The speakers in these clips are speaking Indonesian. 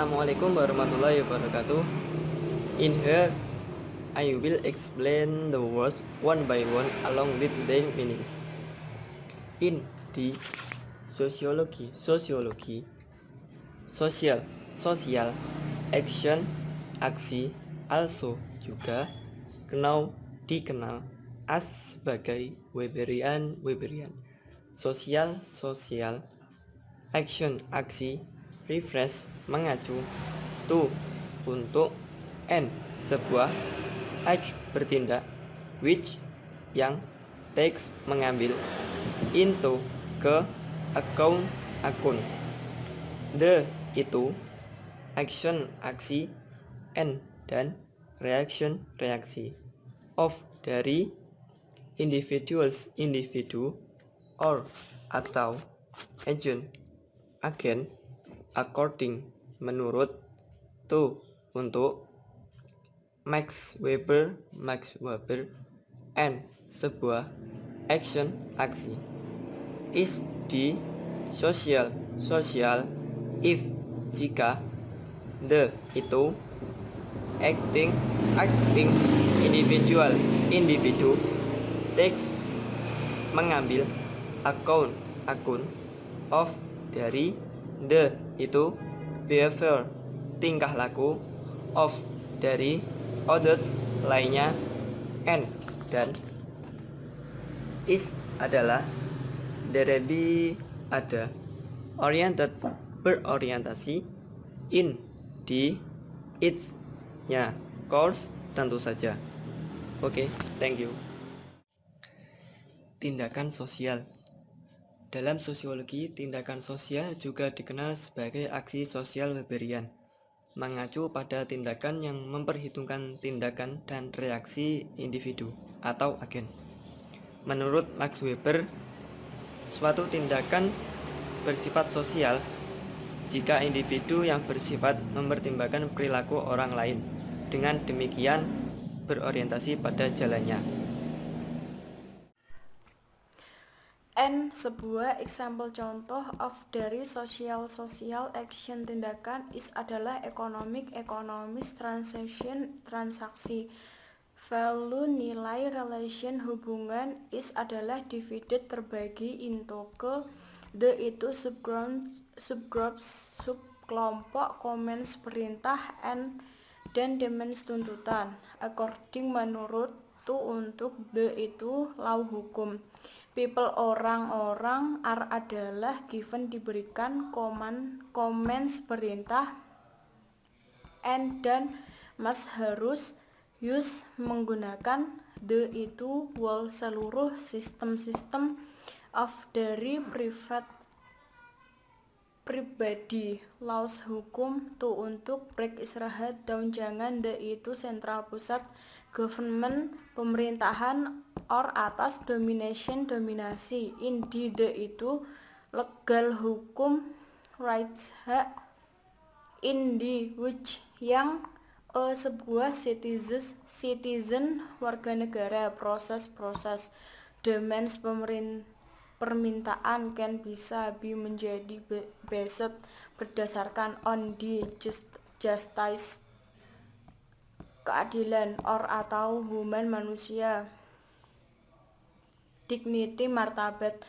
Assalamualaikum warahmatullahi wabarakatuh. In here, I will explain the words one by one along with their meanings. In the sociology, social, action, aksi, also juga dikenal as sebagai Weberian. Sosial, action, aksi, refresh, mengacu, to, untuk, and, sebuah, act, bertindak, which, yang, takes, mengambil, into, ke, account, akun, the, itu, action, aksi, and, dan, reaction, reaksi, of, dari, individuals, individu, or, atau, agent, agen, according, menurut, to, untuk, Max Weber, and, sebuah, action, aksi, is, di, sosial, if, jika, the, itu, acting, individu, takes, mengambil, account, akun, of, dari, the, itu, behavior, tingkah laku, of, dari, others, lainnya, and, dan, is, adalah, dereby, ada, oriented, berorientasi, in, di, its, nya, course, tentu saja. Oke, thank you. Tindakan sosial. Dalam sosiologi, tindakan sosial juga dikenal sebagai aksi sosial Weberian, mengacu pada tindakan yang memperhitungkan tindakan dan reaksi individu atau agen. Menurut Max Weber, suatu tindakan bersifat sosial jika individu yang bersifat mempertimbangkan perilaku orang lain, dengan demikian berorientasi pada jalannya. And sebuah example contoh of dari social action tindakan is adalah ekonomis transaksi. Value nilai relation hubungan is adalah divided terbagi into ke, the itu subgroups subkelompok, comments perintah, and dan demands tuntutan, according menurut, to untuk, the itu law hukum, people orang are adalah given diberikan, comments perintah, and dan must harus, use menggunakan, the itu whole seluruh sistem of dari pribadi, laws hukum, to untuk, break istirahat, down jangan, the itu sentral pusat, government pemerintahan, or atas, domination dominasi, in di, the itu legal hukum, rights hak, in di which yang sebuah citizen warga negara, proses demands permintaan, can bisa be menjadi based berdasarkan on di justice keadilan, or atau human manusia, dignity martabat,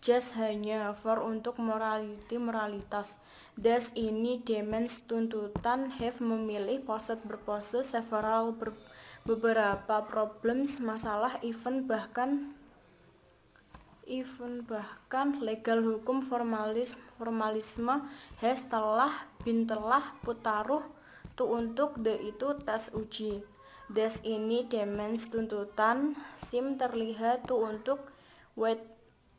just hanya, for untuk, moralitas, das ini demands tuntutan, have memilih, poset berpose, several beberapa problems masalah, even bahkan legal hukum, formalisme, has telah, bin telah, putaruh, to untuk, the itu tes uji, das ini demands tuntutan, sim terlihat, to untuk, wait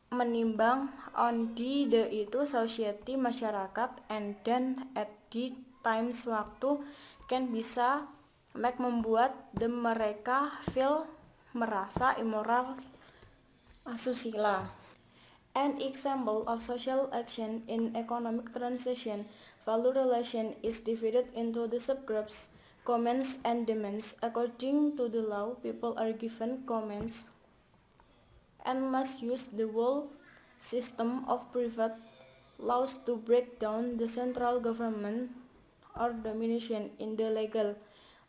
menimbang, on di, the itu society masyarakat, and then at the times waktu, can bisa, make membuat, the mereka feel merasa immoral asusila. An example of social action in economic transition value relation is divided into the subgroups comments and demands. According to the law, people are given comments and must use the whole system of private laws to break down the central government or domination in the legal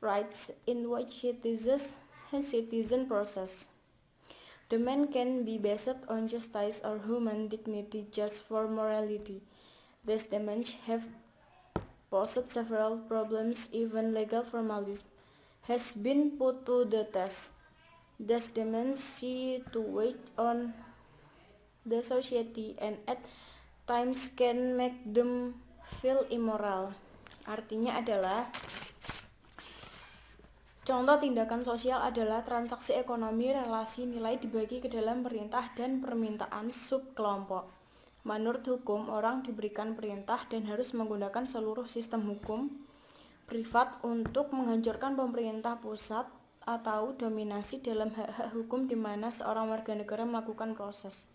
rights in which citizen process. Demand can be based on justice or human dignity just for morality. These demands have posed several problems. Even legal formalism has been put to the test. These demands see to weigh on the society and at times can make them feel immoral. Artinya adalah contoh tindakan sosial adalah transaksi ekonomi relasi nilai dibagi ke dalam perintah dan permintaan subkelompok. Menurut hukum, orang diberikan perintah dan harus menggunakan seluruh sistem hukum privat untuk menghancurkan pemerintah pusat atau dominasi dalam hak-hak hukum di mana seorang warga negara melakukan proses.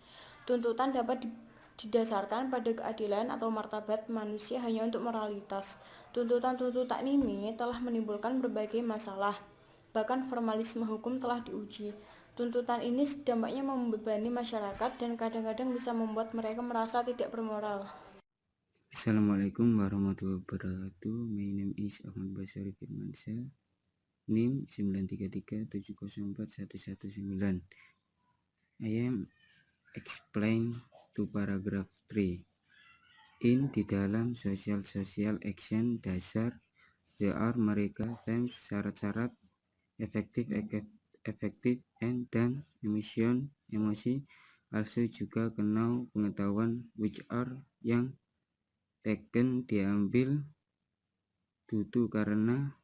Tuntutan dapat didasarkan pada keadilan atau martabat manusia hanya untuk moralitas. Tuntutan-tuntutan ini telah menimbulkan berbagai masalah. Bahkan formalisme hukum telah diuji. Tuntutan ini dampaknya membebani masyarakat dan kadang-kadang bisa membuat mereka merasa tidak bermoral. Assalamualaikum warahmatullahi wabarakatuh. My name is Ahmad Basari Firmansyah. NIM 933704119. I am explain to paragraph 3. Di dalam social action dasar, there are mereka terms syarat-syarat efektif and dan emosi also juga kenal pengetahuan which are yang taken diambil tutu karena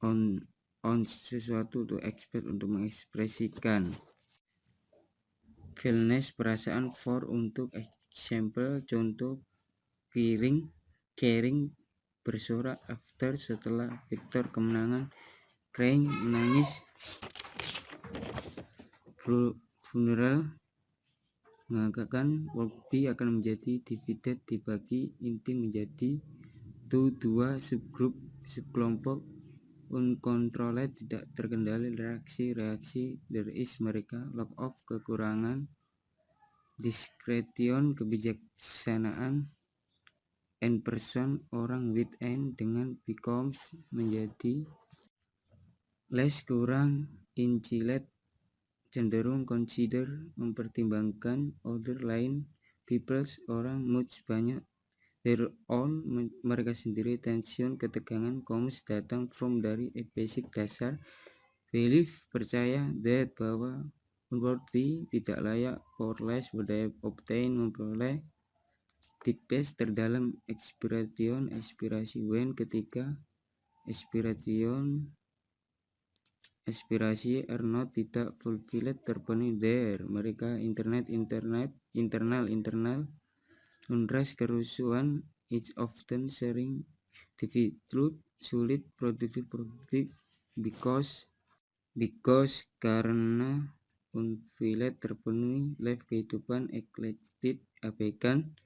on sesuatu to expert untuk mengekspresikan feelness perasaan for untuk example contoh caring bersorak after setelah victor kemenangan crying menangis funeral mengatakan workby akan menjadi divided dibagi inti menjadi dua subkelompok uncontrolled tidak terkendali reaksi there is mereka lack of kekurangan discretion kebijaksanaan and person orang with and dengan becomes menjadi less kurang inciled cenderung consider mempertimbangkan other lain peoples orang much banyak their own mereka sendiri tension ketegangan comes datang from dari a basic dasar belief percaya that bahwa unworthy tidak layak or less berdaya obtain memperoleh the best terdalam aspirasi when ketika aspirasi are not tidak fulfilled terpenuhi there mereka internal unrest kerusuhan is often sering difficult sulit produktif because karena unfulfilled terpenuhi life kehidupan eclectic abaikan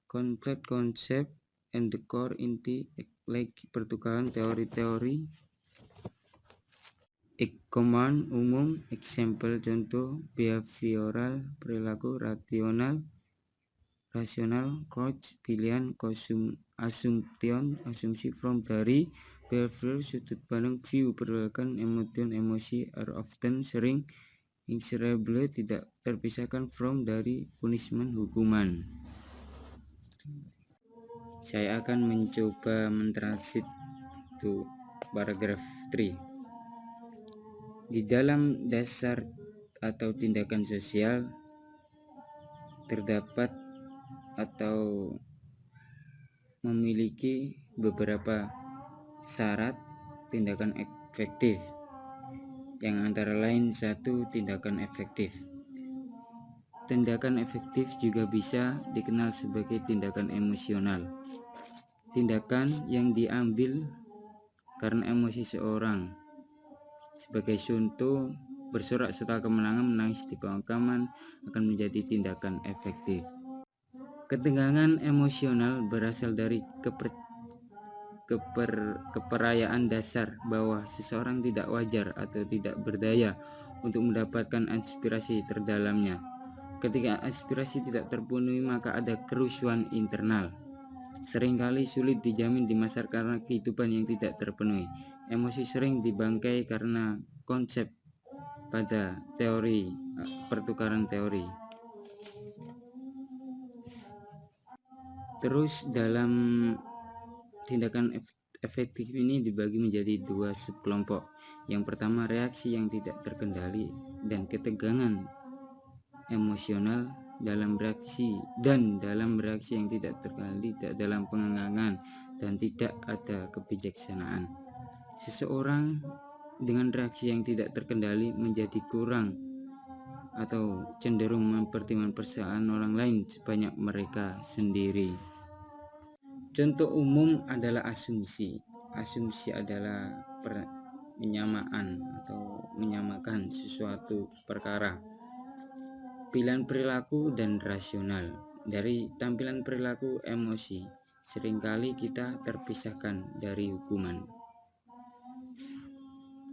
complex concept and the core inti lagi pertukaran teori-teori command umum example contoh behavioral perilaku rasional coach pilihan asumsi from dari behavioral sudut pandang view perilaku emosi are often sering inseparable tidak terpisahkan from dari punishment hukuman. Saya akan mencoba mentranslate to paragraph 3. Di dalam dasar atau tindakan sosial terdapat atau memiliki beberapa syarat tindakan efektif yang antara lain satu tindakan efektif. Tindakan efektif juga bisa dikenal sebagai tindakan emosional. Tindakan yang diambil karena emosi seorang. Sebagai contoh, bersorak setelah kemenangan menangis di pemakaman akan menjadi tindakan efektif. Ketegangan emosional berasal dari kepercayaan dasar bahwa seseorang tidak wajar atau tidak berdaya untuk mendapatkan aspirasi terdalamnya. Ketika aspirasi tidak terpenuhi, maka ada kerusuhan internal. seringkali sulit dijamin di masa karena kehidupan yang tidak terpenuhi. Emosi sering dibangkai karena konsep pada teori pertukaran teori. Terus dalam tindakan efektif ini dibagi menjadi dua subkelompok. Yang pertama, reaksi yang tidak terkendali dan ketegangan emosional dalam reaksi yang tidak terkendali dalam penganggangan dan tidak ada kebijaksanaan. Seseorang dengan reaksi yang tidak terkendali menjadi kurang atau cenderung mempertimbangkan perasaan orang lain sebanyak mereka sendiri. Contoh umum adalah asumsi. Asumsi adalah penyamaan atau menyamakan sesuatu perkara. Pilihan perilaku dan rasional. Dari tampilan perilaku emosi, seringkali kita terpisahkan dari hukuman.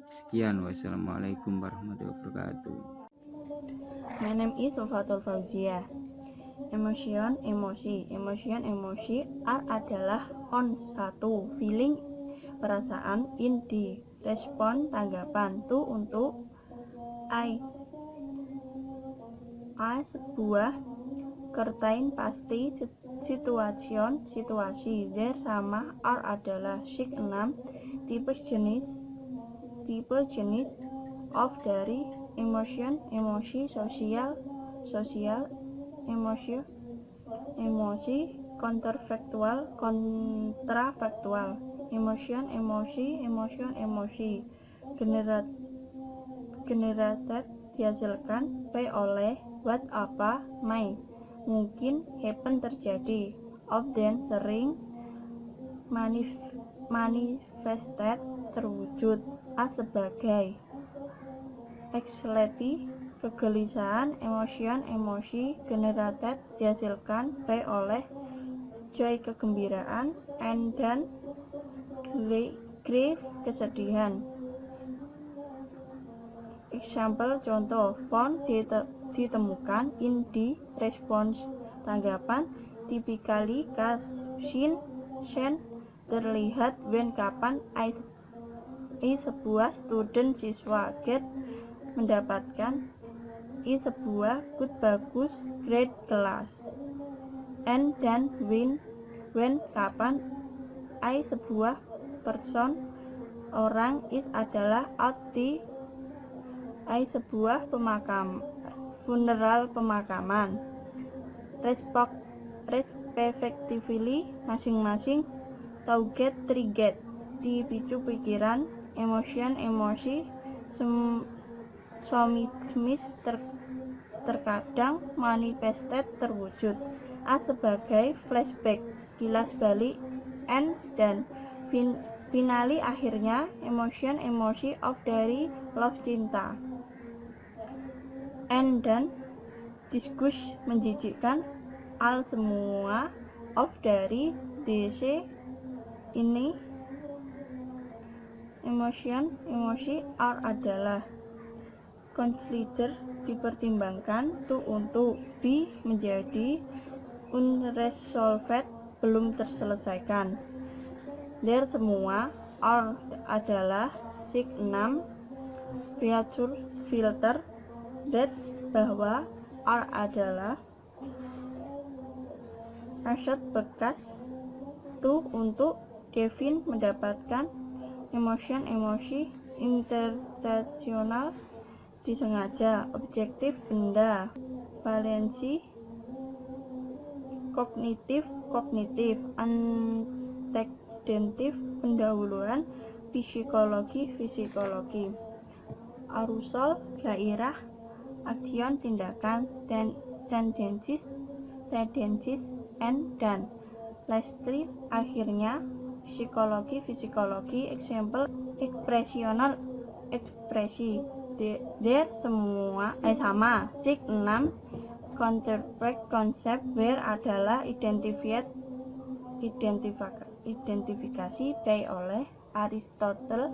Sekian, wassalamualaikum warahmatullahi wabarakatuh. My name is Sofatul Fauzia. Emosi adalah on satu, feeling perasaan, in di respon tanggapan, to untuk, I sebuah certain pasti, situasi, there sama, are adalah, sik 6 tipe jenis of dari emosi sosial emosi kontrafaktual emosi generated dihasilkan by oleh what apa may mungkin happen terjadi often sering manifested terwujud as sebagai anxiety kegelisahan emosi generated dihasilkan by oleh joy kegembiraan and dan grief kesedihan. Example contoh found ditemukan in di response tanggapan typically seen terlihat when kapan I sebuah student siswa get mendapatkan sebuah good bagus grade kelas and dan when kapan sebuah person orang adalah out di sebuah funeral pemakaman respectively masing-masing target trigger dipicu pikiran emosi somismis terkadang manifested terwujud as sebagai flashback kilas balik and dan finally akhirnya emosi of dari love cinta and dan diskus menjijikkan al semua of dari DC ini emosi are adalah consider dipertimbangkan to untuk be menjadi unresolved belum terselesaikan there semua are adalah sik 6 reaction filter that bahwa are adalah aset bekas to untuk Kevin mendapatkan emosi intensional disengaja objektif benda valensi kognitif antecedent pendahuluan psikologi arousal gairah action tindakan tendencies and dan lastly akhirnya psikologi example ekspresional ekspresi there semua sama sik 6 konsep where adalah identifikasi by oleh Aristotle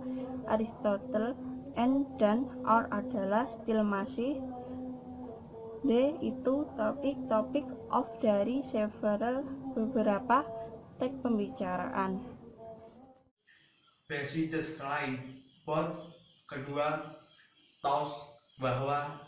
and dan or adalah still masih D itu topik of dari beberapa praktek pembicaraan. Besides lain, both kedua tahu bahwa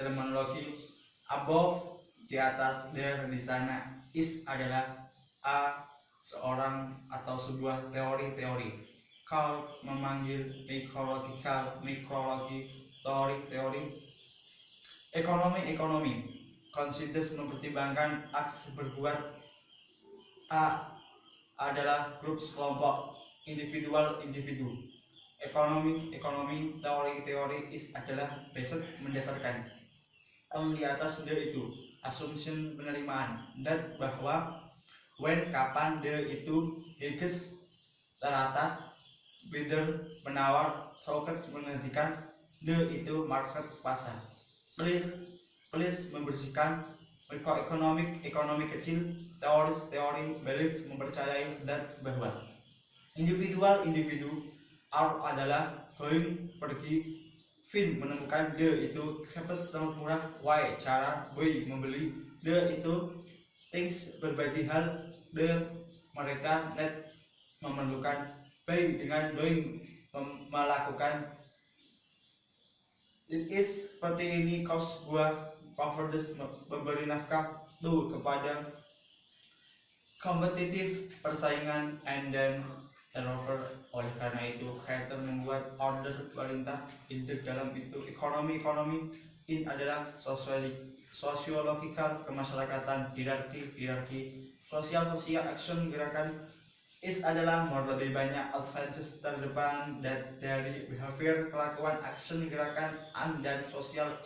terminologi above di atas, there di sana, is adalah a seorang atau sebuah teori-teori. Call memanggil mikrologi, teori. Ekonomi considers mempertimbangkan aks berbuat. A adalah grup kelompok, individu. Ekonomi, teori is adalah mendasarkan. Di atas the itu, assumption penerimaan, dan bahwa when kapan the itu highest teratas, bidder menawar, socket menghentikan, the itu market pasar. Please membersihkan, ekonomi kecil, teori belief mempercayai, dan bahwa individu are adalah going pergi, fin menemukan, the itu capes tempat murah, why cara, way membeli, the itu things berbagai hal, the mereka, net memerlukan, by dengan doing melakukan. It is seperti ini cause buah confidence memberi nafkah to kepada kompetitif persaingan, and then turnover. Oleh karena itu creator membuat order perintah in dalam itu ekonomi in adalah sosiological kemasyarakatan, hierarki sosial action gerakan, is adalah lebih banyak advances terdepan dari behavior kelakuan, action gerakan, and dan sosial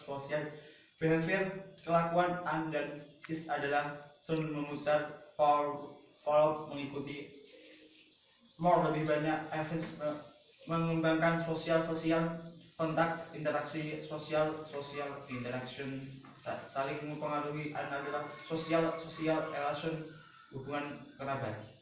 behavior kelakuan, and dan is adalah turn memutar, follow mengikuti, more lebih banyak, events mengembangkan sosial kontak, interaksi sosial interaction saling mempengaruhi, and adalah sosial relation hubungan kerabat.